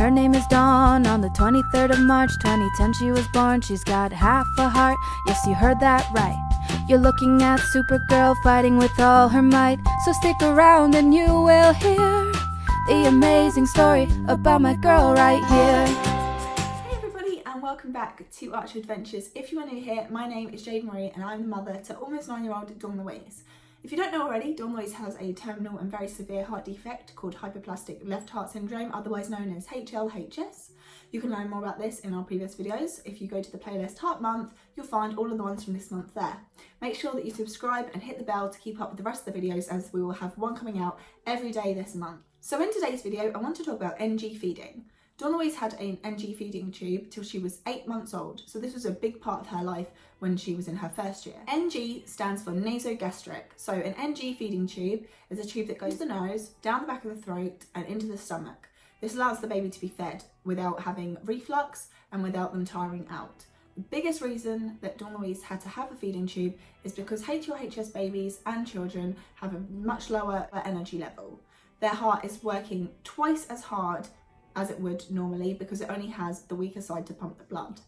Her name is Dawn. On the 23rd of March 2010 she was born. She's got half a heart, yes you heard that right. You're looking at Supergirl fighting with all her might. So stick around and you will hear the amazing story about my girl right here. Hey everybody, and welcome back to Archer Adventures. If you are new here, my name is Jade-Marie and I'm the mother to almost 9-year-old Dawn-louise. If you don't know already, Dawn-louise has a terminal and very severe heart defect called Hypo-plastic left heart syndrome, otherwise known as HLHS. You can learn more about this in our previous videos. If you go to the playlist Heart Month, you'll find all of the ones from this month there. Make sure that you subscribe and hit the bell to keep up with the rest of the videos, as we will have one coming out every day this month. So in today's video, I want to talk about NG feeding. Dawn-louise had an NG feeding tube till she was 8 months old, so this was a big part of her life when she was in her first year. NG stands for nasogastric. So an NG feeding tube is a tube that goes to the nose, down the back of the throat and into the stomach. This allows the baby to be fed without having reflux and without them tiring out. The biggest reason that Dawn-louise had to have a feeding tube is because HLHS babies and children have a much lower energy level. Their heart is working twice as hard as it would normally because it only has the weaker side to pump the blood.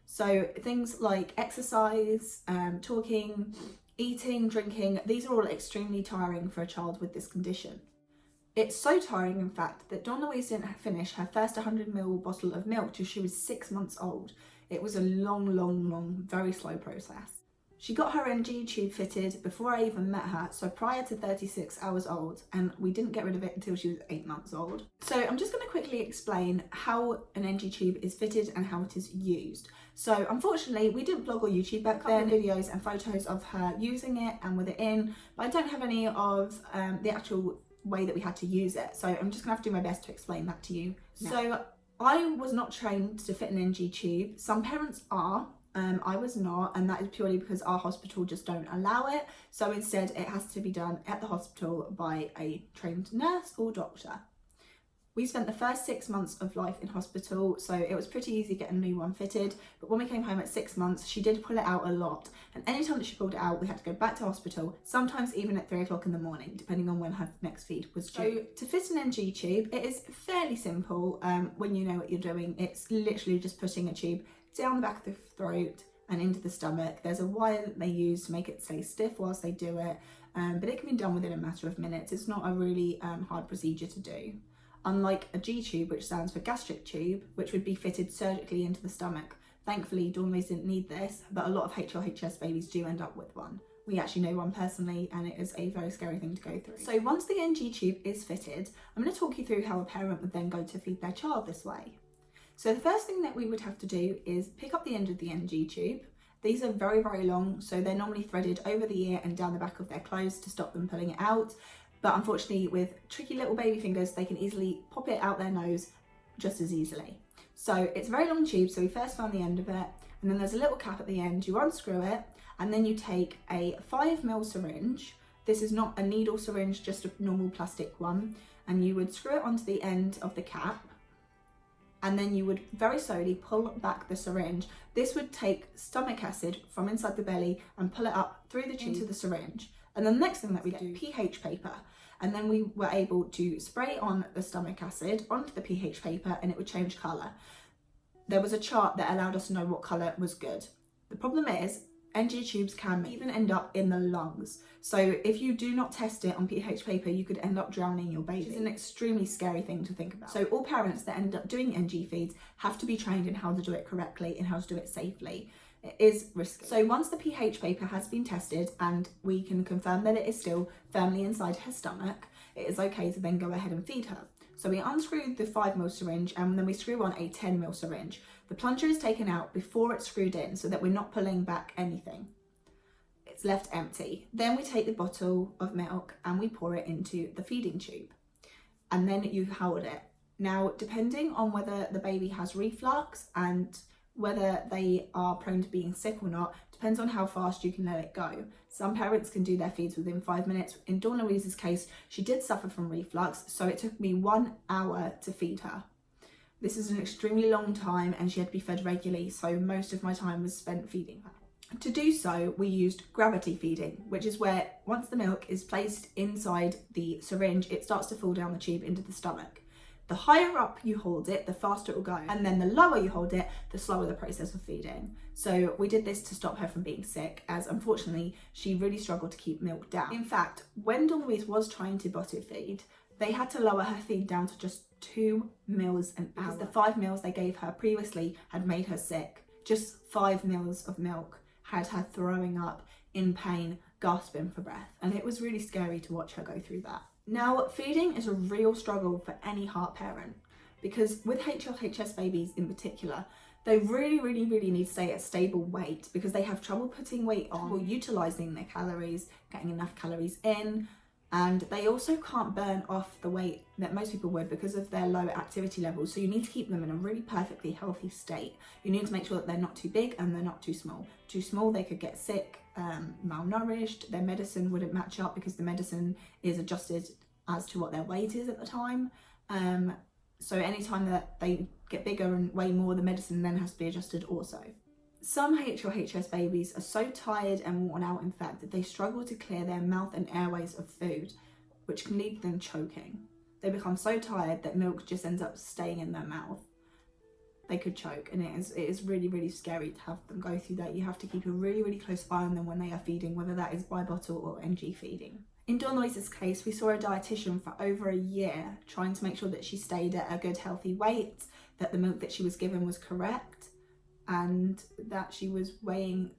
So things like exercise, talking, eating, drinking, these are all extremely tiring for a child with this condition. It's so tiring, in fact, that Dawn-louise didn't finish her first 100ml bottle of milk till she was 6 months old. It was a long, very slow process. She got her NG tube fitted before I even met her, so prior to 36 hours old, and we didn't get rid of it until she was 8 months old. So I'm just going to quickly explain how an NG tube is fitted and how it is used. So unfortunately, we didn't blog or YouTube back then, videos and photos of her using it and with it in, but I don't have any of the actual way that we had to use it. So I'm just going to have to do my best to explain that to you now. So I was not trained to fit an NG tube. Some parents are. I was not, and that is purely because our hospital just don't allow it. So instead it has to be done at the hospital by a trained nurse or doctor. We spent the first 6 months of life in hospital, so it was pretty easy getting a new one fitted. But when we came home at 6 months, she did pull it out a lot. And anytime that she pulled it out, we had to go back to hospital, sometimes even at 3 o'clock in the morning, depending on when her next feed was due. So to fit an NG tube, it is fairly simple when you know what you're doing. It's literally just putting a tube down the back of the throat and into the stomach. There's a wire that they use to make it stay stiff whilst they do it, but it can be done within a matter of minutes. It's not a really hard procedure to do. Unlike a G tube, which stands for gastric tube, which would be fitted surgically into the stomach. Thankfully, Dawn-louise didn't need this, but a lot of HLHS babies do end up with one. We actually know one personally, and it is a very scary thing to go through. So once the NG tube is fitted, I'm going to talk you through how a parent would then go to feed their child this way. So the first thing that we would have to do is pick up the end of the NG tube. These are very long, so they're normally threaded over the ear and down the back of their clothes to stop them pulling it out. But unfortunately, with tricky little baby fingers, they can easily pop it out their nose just as easily. So it's a very long tube, so we first found the end of it, and then there's a little cap at the end. You unscrew it, and then you take a 5ml syringe. This is not a needle syringe, just a normal plastic one. And you would screw it onto the end of the cap, and then you would very slowly pull back the syringe. This would take stomach acid from inside the belly and pull it up through the tube into the syringe. And then the next thing that we do, pH paper. And then we were able to spray on the stomach acid onto the pH paper, and it would change colour. There was a chart that allowed us to know what colour was good. The problem is, NG tubes can even end up in the lungs. So if you do not test it on pH paper, you could end up drowning your baby. It's an extremely scary thing to think about. So all parents that end up doing NG feeds have to be trained in how to do it correctly and how to do it safely. It is risky. So once the pH paper has been tested and we can confirm that it is still firmly inside her stomach, it is okay to then go ahead and feed her. So we unscrew the 5ml syringe, and then we screw on a 10ml syringe. The plunger is taken out before it's screwed in so that we're not pulling back anything. It's left empty. Then we take the bottle of milk and we pour it into the feeding tube. And then you hold it. Now, depending on whether the baby has reflux and whether they are prone to being sick or not, depends on how fast you can let it go. Some parents can do their feeds within 5 minutes. In Dawn-louise's case, she did suffer from reflux, so it took me 1 hour to feed her. This is an extremely long time, and she had to be fed regularly, so most of my time was spent feeding her. To do so, we used gravity feeding, which is where once the milk is placed inside the syringe, it starts to fall down the tube into the stomach. The higher up you hold it, the faster it will go. And then the lower you hold it, the slower the process of feeding. So we did this to stop her from being sick, as unfortunately, she really struggled to keep milk down. In fact, when Dawn-louise was trying to bottle feed, they had to lower her feed down to just 2 mils an hour. Because the 5 mils they gave her previously had made her sick. Just 5 mils of milk had her throwing up in pain, gasping for breath. And it was really scary to watch her go through that. Now, feeding is a real struggle for any heart parent, because with HLHS babies in particular, they really need to stay at a stable weight because they have trouble putting weight on or utilising their calories, getting enough calories in, and they also can't burn off the weight that most people would because of their low activity levels. So you need to keep them in a really perfectly healthy state. You need to make sure that they're not too big and they're not too small. Too small, they could get sick, malnourished, their medicine wouldn't match up because the medicine is adjusted as to what their weight is at the time. So anytime that they get bigger and weigh more, the medicine then has to be adjusted also. Some HLHS babies are so tired and worn out, in fact, that they struggle to clear their mouth and airways of food, which can lead to them choking. They become so tired that milk just ends up staying in their mouth. They could choke, and it is really scary to have them go through that. You have to keep a really close eye on them when they are feeding, whether that is by bottle or NG feeding. In Dawn-louise's case, we saw a dietitian for over a year trying to make sure that she stayed at a good healthy weight, that the milk that she was given was correct, and that she was weighing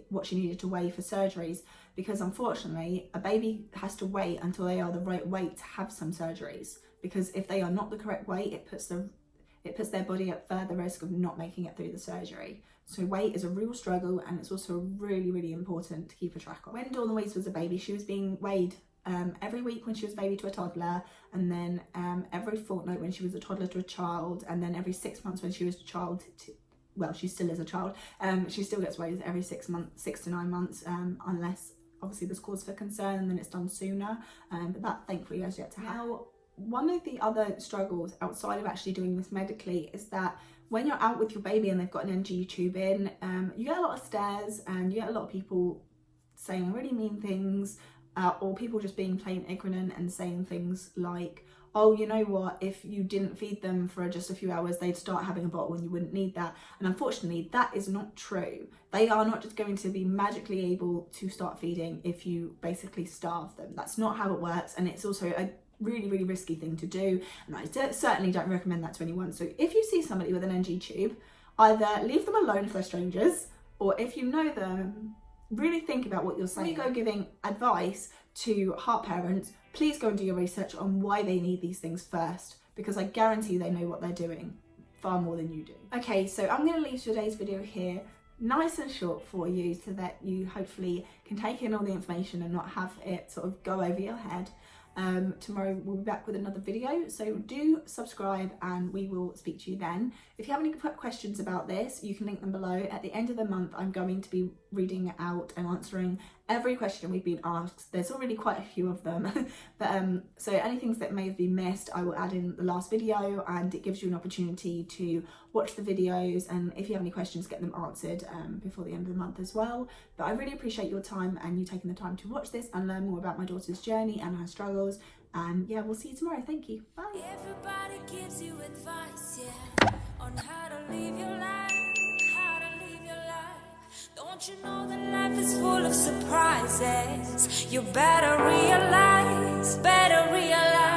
what she needed to weigh for surgeries, because unfortunately a baby has to wait until they are the right weight to have some surgeries, because if they are not the correct weight, it puts their body at further risk of not making it through the surgery. So weight is a real struggle, and it's also really important to keep a track of. When Dawn-louise was a baby, she was being weighed every week when she was a baby to a toddler, and then every fortnight when she was a toddler to a child, and then every 6 months when she was a child to, well, she still is a child. She still gets weighed every 6 to 9 months, unless obviously there's cause for concern, and then it's done sooner. But that thankfully has yet to happen. Now, one of the other struggles outside of actually doing this medically is that when you're out with your baby and they've got an NG tube in, you get a lot of stares, and you get a lot of people saying really mean things, or people just being plain ignorant and saying things like, oh, you know what, if you didn't feed them for just a few hours, they'd start having a bottle and you wouldn't need that. And unfortunately, that is not true. They are not just going to be magically able to start feeding if you basically starve them. That's not how it works, and it's also a really risky thing to do, and I certainly don't recommend that to anyone. So if you see somebody with an NG tube, either leave them alone if they're strangers, or if you know them, really think about what you're saying. When you go giving advice to heart parents, please go and do your research on why they need these things first, because I guarantee they know what they're doing far more than you do. Okay, so I'm going to leave today's video here nice and short for you, so that you hopefully can take in all the information and not have it sort of go over your head. Tomorrow we'll be back with another video, so do subscribe and we will speak to you then. If you have any questions about this, you can link them below. At the end of the month, I'm going to be reading out and answering every question we've been asked. There's already quite a few of them, but so any things that may have been missed, I will add in the last video, and it gives you an opportunity to watch the videos, and if you have any questions, get them answered before the end of the month as well. But I really appreciate your time and you taking the time to watch this and learn more about my daughter's journey and her struggles. And yeah, we'll see you tomorrow. Thank you. Bye. Everybody gives you advice, yeah, on how to live your life, how to live your life. Don't you know that life is full of surprises? You better realize, better realize.